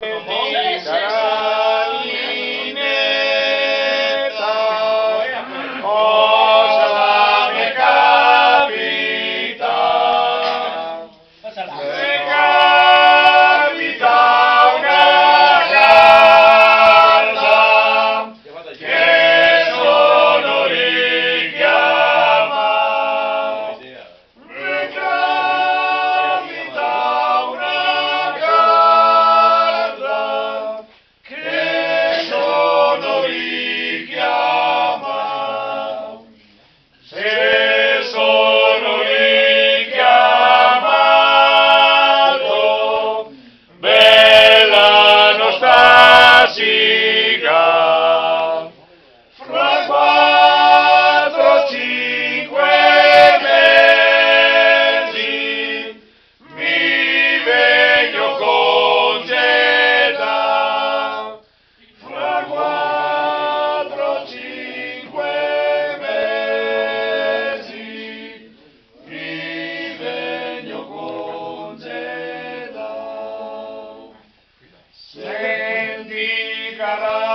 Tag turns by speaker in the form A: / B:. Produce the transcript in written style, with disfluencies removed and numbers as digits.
A: Sarà linetta, cosa mi capita? Mi capita una casa che sono richiamato. Mi capita una se sono richiamato, bella nostalgica, fra 4-5 mesi mi vengo congedata, fra 4-5 senti cara